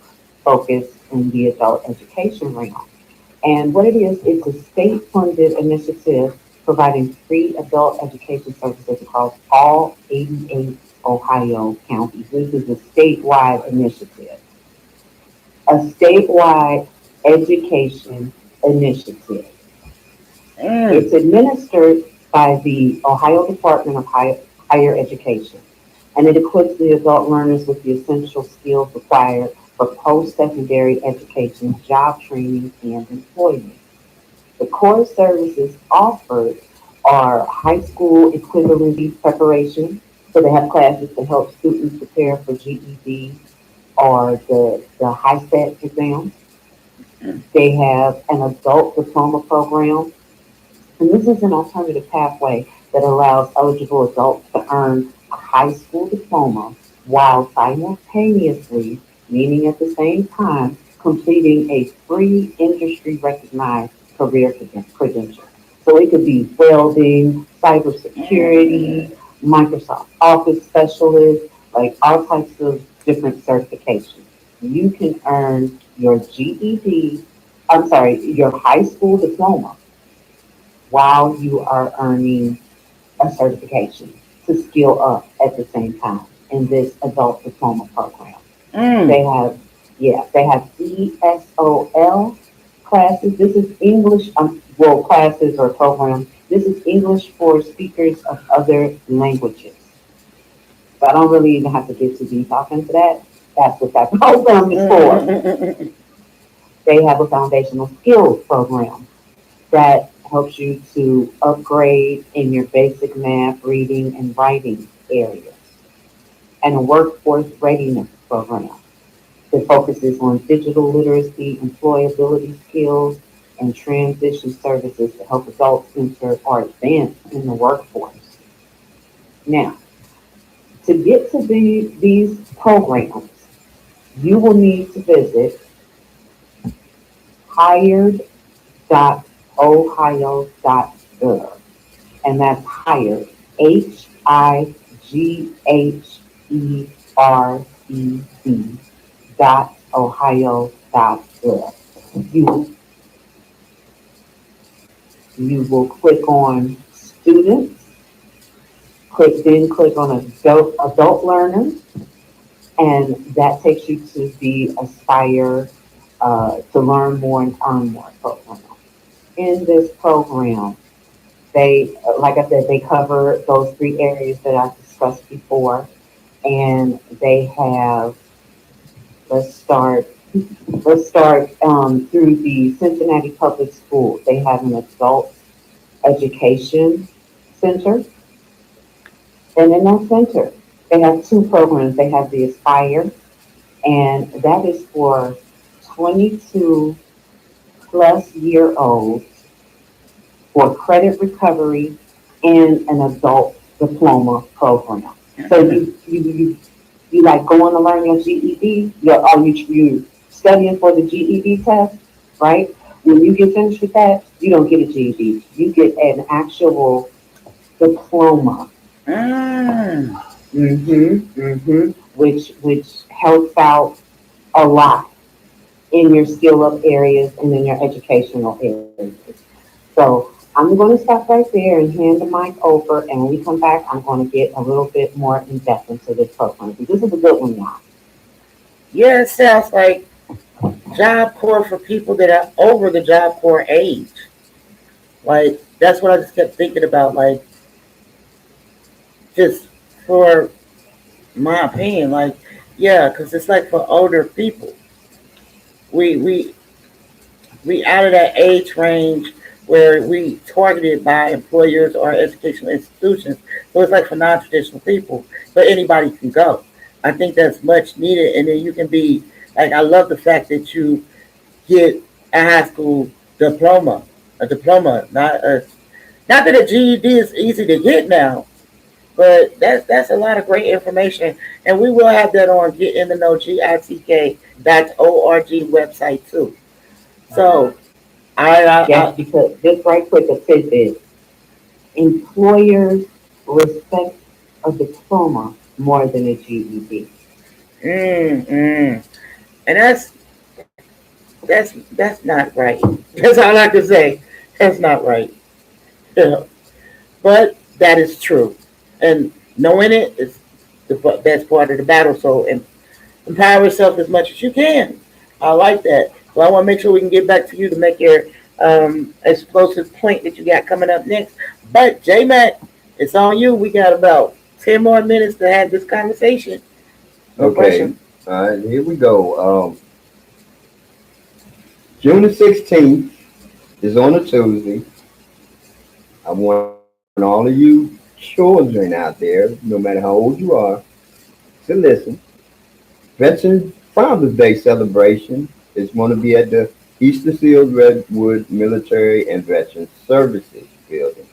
focused in the adult education realm. And what it is, it's a state-funded initiative providing free adult education services across all 88 Ohio counties. This is a statewide initiative. A statewide education initiative. It's administered by the Ohio Department of Higher Education, and it equips the adult learners with the essential skills required for post-secondary education, job training, and employment. The core services offered are high school equivalency preparation, so they have classes to help students prepare for GED or the high stat exam. They have an adult diploma program, and this is an alternative pathway that allows eligible adults to earn a high school diploma while simultaneously, meaning at the same time, completing a free industry recognized career credential. So it could be welding, cybersecurity, Microsoft Office specialist, like all types of different certifications. You can earn your your high school diploma while you are earning a certification to skill up at the same time in this adult diploma program. They have, they have ESOL classes. This is English, classes or programs. This is English for speakers of other languages. So I don't really even have to get too deep off into that. That's what that program is for. They have a foundational skills program that helps you to upgrade in your basic math, reading, and writing areas. And a workforce readiness program that focuses on digital literacy, employability skills, and transition services to help adults enter or advance in the workforce. Now, to get to these programs, you will need to visit hired.ohio.gov. And that's hired, HIGHERED .ohio.gov. You, you will click on students, click on adult learners, and that takes you to the Aspire to learn more and earn more program. In this program, they, like I said, they cover those three areas that I discussed before, and they have, let's start, through the Cincinnati Public Schools. They have an adult education center, and in that center, they have two programs. They have the Aspire, and that is for 22 plus year olds for credit recovery and an adult diploma program. So you like going to learn your GED, you studying for the GED test, right? When you get finished with that, you don't get a GED. You get an actual diploma. Which helps out a lot in your skill up areas and in your educational areas. So I'm going to stop right there and hand the mic over. And when we come back, I'm going to get a little bit more in depth into this program. This is a good one, y'all. Yeah, it sounds like Job Corps for people that are over the Job Corps age. Like, that's what I just kept thinking about. Like, just for my opinion, like, yeah, because it's like for older people. We out of that age range where we targeted by employers or educational institutions. So it's like for non-traditional people, but anybody can go. I think that's much needed, and then you can be like. I love the fact that you get a high school diploma, not that a GED is easy to get now, but that's a lot of great information, and we will have that on Get in the Know GITK.org website too. So Yes, because just right quick, a tidbit. Employers respect a diploma more than a GED. and that's not right. That's all I can say. That's not right. Yeah. But that is true, and knowing it is the best part of the battle. So empower yourself as much as you can. I like that. So I want to make sure we can get back to you to make your explosive point that you got coming up next. But J Mac, it's on you. We got about 10 more minutes to have this conversation. No Okay. pressure. All right, here we go. June the 16th is on a Tuesday. I want all of you children out there, no matter how old you are, to listen. Veteran Father's Day celebration is going to be at the Easter Seals Redwood Military and Veterans Services Building.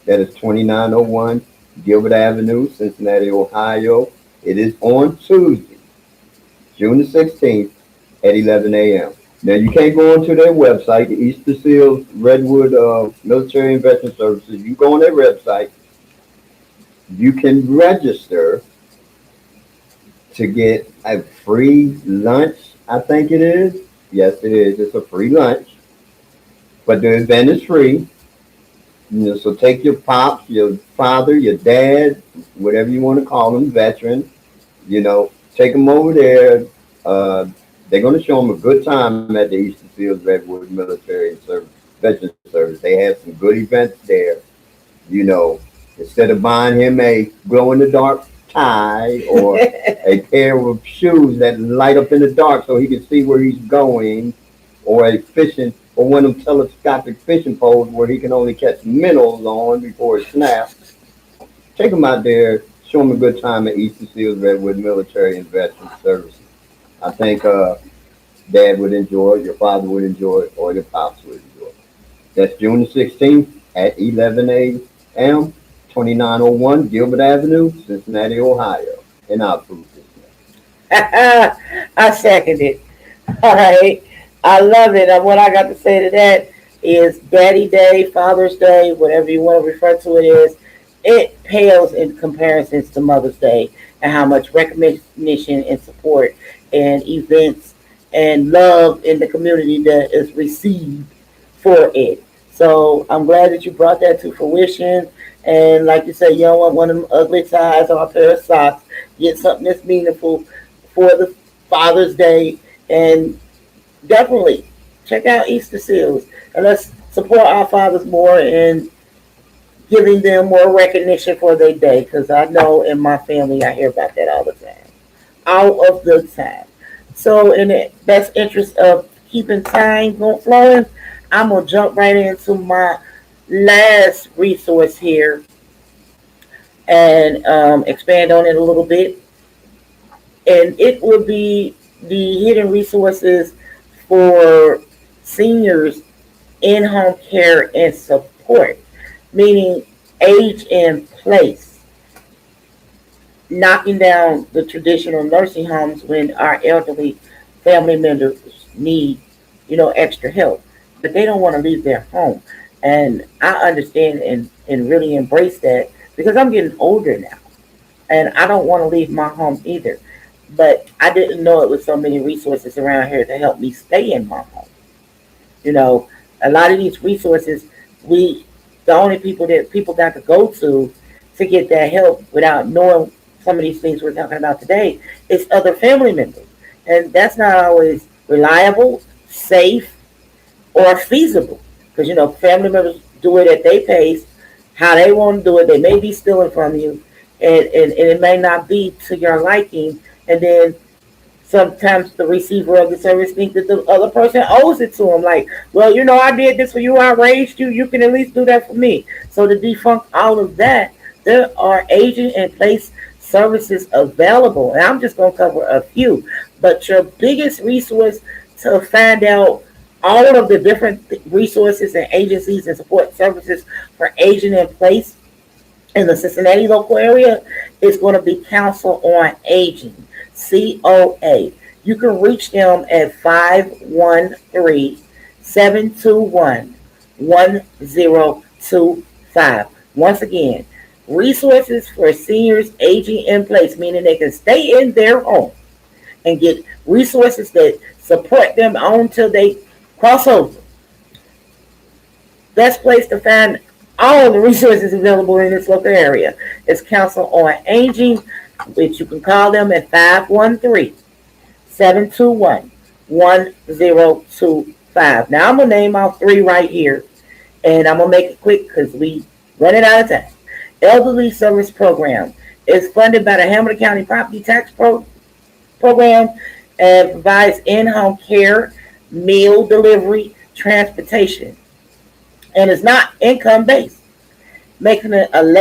That is 2901 Gilbert Avenue, Cincinnati, Ohio. It is on Tuesday, June the 16th at 11 a.m. Now, you can't go onto their website, the Easter Seals Redwood Military and Veteran Services. You go on their website, you can register to get a free lunch, I think it is. Yes, it is. It's a free lunch. But the event is free. So take your pops, your father, your dad, whatever you want to call them, veteran, take them over there. They're going to show them a good time at the Eastern Fields Redwood Military and Veteran Service. They have some good events there. Instead of buying him a glow-in-the-dark tie or a pair of shoes that light up in the dark so he can see where he's going, or a fishing or one of them telescopic fishing poles where he can only catch minnows on before it snaps. Take him out there, show him a good time at Easter Seals Redwood Military and Veteran Services. I think Dad would enjoy it, your father would enjoy it, or your pops would enjoy it. That's June the 16th at 11 a.m., 2901 Gilbert Avenue, Cincinnati, Ohio. And I'll approve this. I second it. All right. I love it. And what I got to say to that is Daddy Day, Father's Day, whatever you want to refer to it as, it pales in comparisons to Mother's Day and how much recognition and support and events and love in the community that is received for it. So I'm glad that you brought that to fruition. And like you said, you don't want one of them ugly ties or a pair of socks. Get something that's meaningful for the Father's Day. And definitely check out Easter Seals. And let's support our fathers more and giving them more recognition for their day. Because I know in my family, I hear about that all the time. All of the time. So in the best interest of keeping time flowing, I'm going to jump right into my last resource here and expand on it a little bit. And it would be the hidden resources for seniors in home care and support, meaning age in place, knocking down the traditional nursing homes when our elderly family members need, extra help, but they don't want to leave their home. And I understand and really embrace that because I'm getting older now and I don't want to leave my home either. But I didn't know it was so many resources around here to help me stay in my home. A lot of these resources, the only people that people got to go to get that help without knowing some of these things we're talking about today is other family members. And that's not always reliable, safe, or feasible. Because, family members do it at their pace, how they want to do it. They may be stealing from you, and it may not be to your liking. And then sometimes the receiver of the service thinks that the other person owes it to them. Like, well, I did this for you. I raised you. You can at least do that for me. So to defunct all of that, there are aging in place services available. And I'm just going to cover a few. But your biggest resource to find out all of the different resources and agencies and support services for aging in place in the Cincinnati local area is going to be Council on Aging, COA. You can reach them at 513-721-1025. Once again, resources for seniors aging in place, meaning they can stay in their home and get resources that support them until they cross over. Best place to find all the resources available in this local area is Council on Aging, which you can call them at 513-721-1025. Now I'm going to name off three right here, and I'm going to make it quick because we running out of time. Elderly Service Program is funded by the Hamilton County Property Tax Program and provides in-home care, meal delivery, transportation, and is not income-based, making it an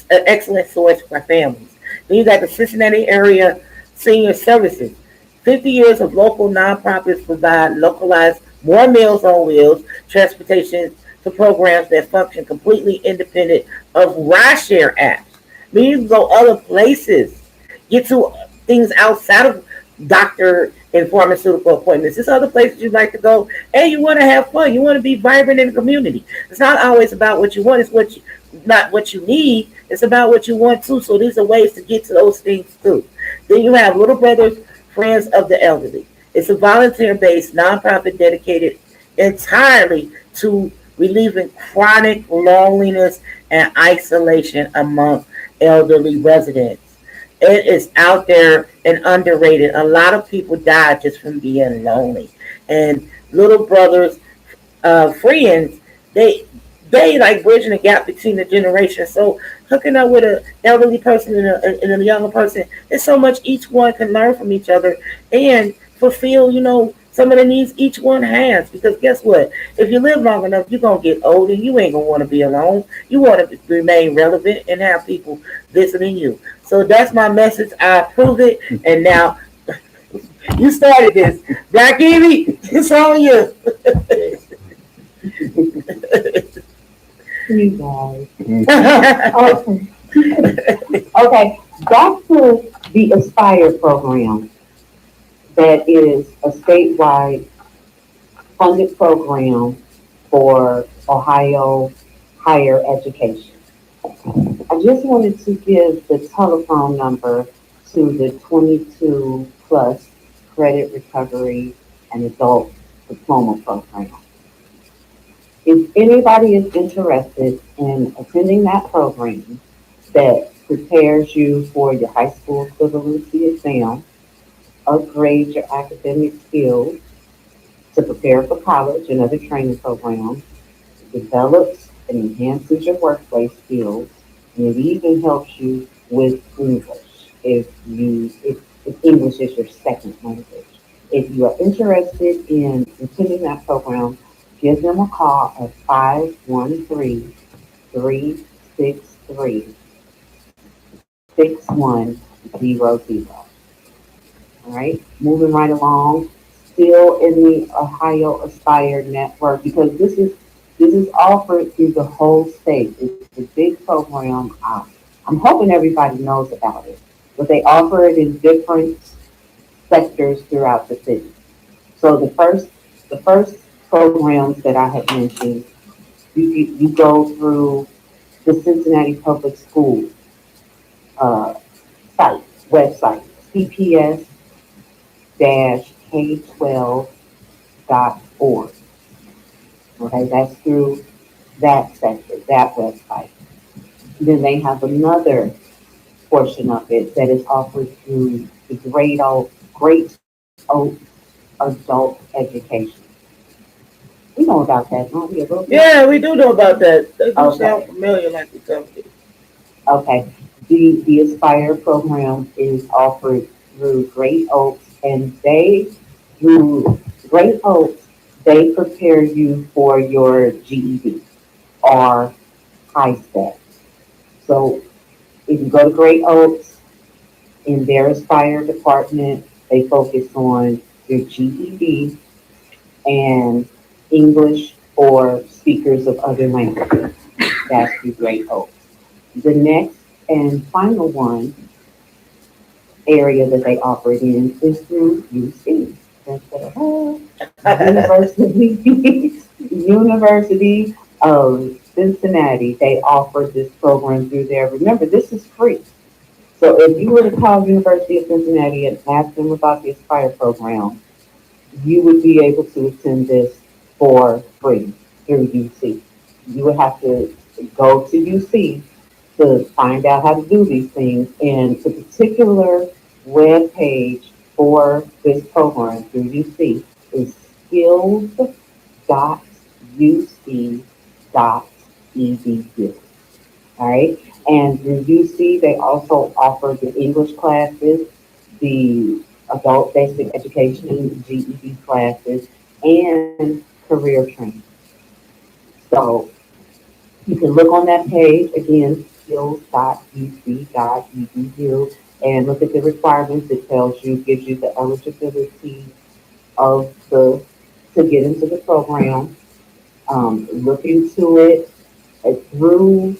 excellent source for families. Then you got the Cincinnati Area Senior Services. 50 years of local nonprofits provide localized more Meals on Wheels transportation to programs that function completely independent of rideshare apps. I mean, you can go other places, get to things outside of doctor and pharmaceutical appointments. There's other places you'd like to go, and you want to have fun. You want to be vibrant in the community. It's not always about what you want. It's not what you need. It's about what you want to. So these are ways to get to those things too. Then you have Little Brothers, Friends of the Elderly. It's a volunteer-based nonprofit dedicated entirely to relieving chronic loneliness and isolation among elderly residents. It is out there and underrated. A lot of people die just from being lonely. And Little Brothers, Friends, they like bridging the gap between the generations. So hooking up with an elderly person and a younger person, there's so much each one can learn from each other and fulfill, some of the needs each one has. Because guess what? If you live long enough, you're gonna get old and you ain't gonna want to be alone. You want to remain relevant and have people visiting you. So that's my message. I approve it. And now you started this. Black Evie, it's on you. You guys. Okay. Okay, back to the Aspire program. That is a statewide funded program for Ohio higher education. I just wanted to give the telephone number to the 22 plus credit recovery and adult diploma program. If anybody is interested in attending that program that prepares you for your high school equivalency exam, upgrade your academic skills to prepare for college and other training programs, develops and enhances your workplace skills, and it even helps you with English if English is your second language. If you are interested in attending that program, give them a call at 513-363-6100. All right, moving right along, still in the Ohio Aspire Network, because this is offered through the whole state. It's a big program. I'm hoping everybody knows about it, but they offer it in different sectors throughout the city. So the first programs that I had mentioned, you go through the Cincinnati Public Schools site website, cps-k12.org. Okay, that's through that sector, that website. Then they have another portion of it that is offered through the Great Oak Adult Education. We know about that, don't we? A little bit? Yeah, we do know about that. That do Okay. sound familiar, like we covered it. Okay, the Aspire program is offered through Great Oaks, and through Great Oaks, they prepare you for your GED or high step. So if you go to Great Oaks, in their Aspire department, they focus on your GED and English for speakers of other languages. That's through Great Oaks. The next and final one area that they operate in is through UC. University of Cincinnati. They offer this program through there. Remember, this is free. So if you were to call University of Cincinnati and ask them about the Aspire program, you would be able to attend this for free through UC. You would have to go to UC to find out how to do these things. And the particular web page for this program through UC is skills.uc.edu. All right. And through UC, they also offer the English classes, the adult basic education, GED classes, and career training. So you can look on that page again, skills.uc.edu, and look at the requirements. It tells you, gives you the eligibility of to get into the program. Look into it through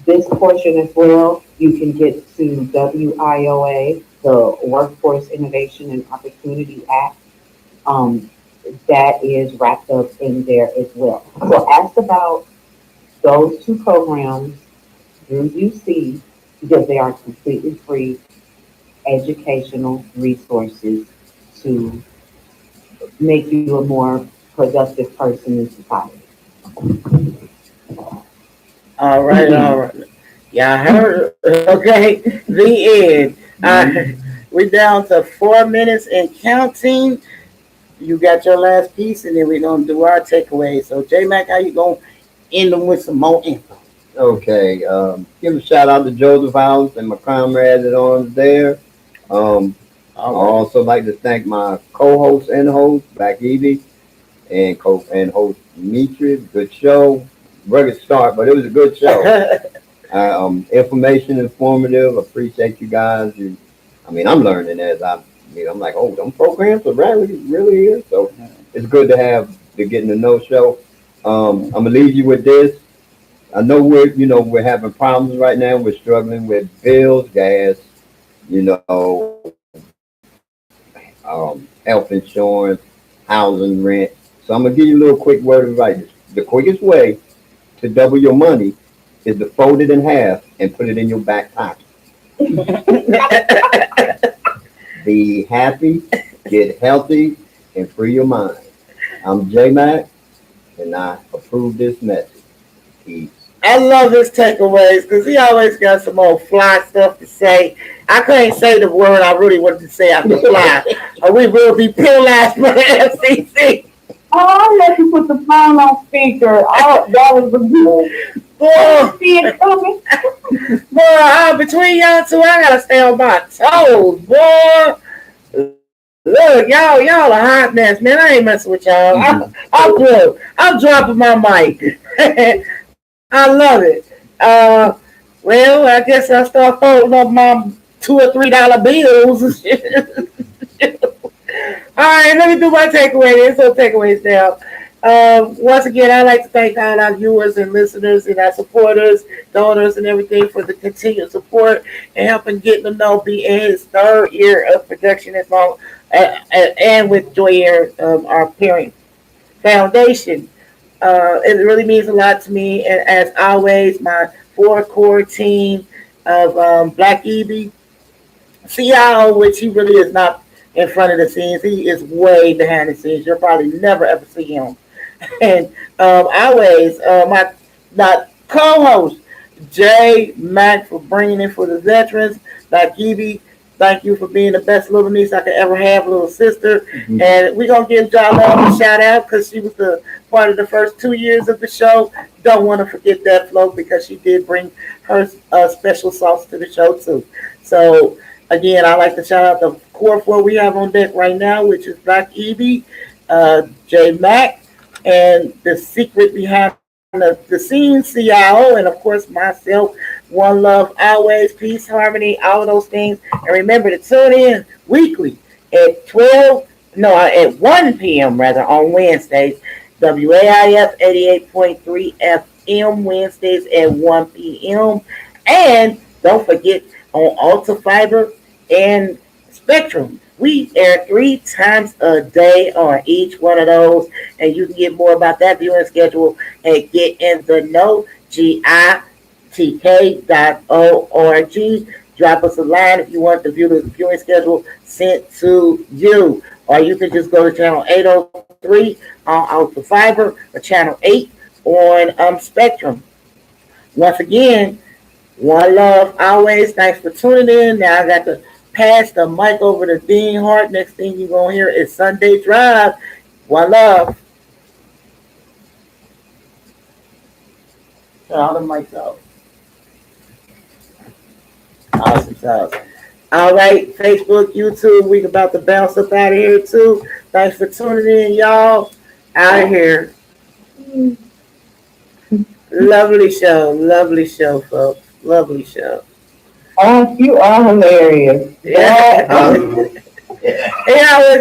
this portion as well. You can get to WIOA, the Workforce Innovation and Opportunity Act. That is wrapped up in there as well. So ask about those two programs through UC because they are completely free educational resources to make you a more productive person in society. All right, all right. Yeah, I heard. Okay, the end. We're down to 4 minutes and counting. You got your last piece, and then we're gonna do our takeaways. So, J Mac, how you gonna end them with some more info? Okay, give a shout out to Joseph House and my comrades at arms there. All I also like to thank my co-host and host, Black Evie, and host Mitri. Good show. Rugged start, but it was a good show. Information, informative. Appreciate you guys. I'm learning as I'm like, oh, them programs are really here. So it's good to have the Getting to Know show. I'm gonna leave you with this. I know we're having problems right now. We're struggling with bills, gas, health insurance, housing, rent. So I'm gonna give you a little quick word of advice. The quickest way to double your money is to fold it in half and put it in your back pocket. Be happy, get healthy, and free your mind. I'm J-Mac, and I approve this message. Peace. I love his takeaways because he always got some old fly stuff to say. I couldn't say the word I really wanted to say after fly, or we will be penalized by the FCC. Oh, I let you put the phone on speaker. Oh, that was the good. Boy, See it coming. Between y'all two, I gotta stay on my toes, boy. Look, y'all a hot mess, man. I ain't messing with y'all. I'm dropping my mic. I love it. Well, I guess I'll start folding up my $2 or $3 bills. All right, let me do my takeaway. There's some takeaways now. Once again, I'd like to thank all our viewers and listeners and our supporters, donors, and everything for the continued support and helping Getting to Know be in his third year of production as long and with Joy Air, our parent foundation. It really means a lot to me. And as always, my 4-core team of Black Evie, CIO, which he really is not in front of the scenes. He is way behind the scenes. You'll probably never ever see him. And always, my co-host, J Mac, for bringing in for the veterans. Black Evie, thank you for being the best little niece I could ever have, little sister. Mm-hmm. And we're going to give Jalal a shout out because she was the part of the first 2 years of the show. Don't want to forget that flow because she did bring her special sauce to the show too. So again, I'd like to shout out the core 4 we have on deck right now, which is Black Evie, J Mac, and the secret behind the scenes, CIO, and of course myself. One love, always, peace, harmony, all of those things. And remember to tune in weekly at 1 p.m. on Wednesdays. WAIF 88.3 FM Wednesdays at 1 p.m. And don't forget on Alta Fiber and Spectrum. We air 3 times a day on each one of those. And you can get more about that viewing schedule at GetInTheKnow, GITK.org. Drop us a line if you want the viewing schedule sent to you. Or you can just go to channel 803 on Alta Fiber or channel 8 on Spectrum. Once again, one love always. Thanks for tuning in. Now I got to pass the mic over to Dean Hart. Next thing you're going to hear is Sunday Drive. One love. Turn all the mics out. Awesome sauce. All right, Facebook, YouTube, we about to bounce up out of here too. Thanks for tuning in, y'all. Out of here. Lovely show, folks. Lovely show. Oh, you are hilarious. Yeah. Yeah.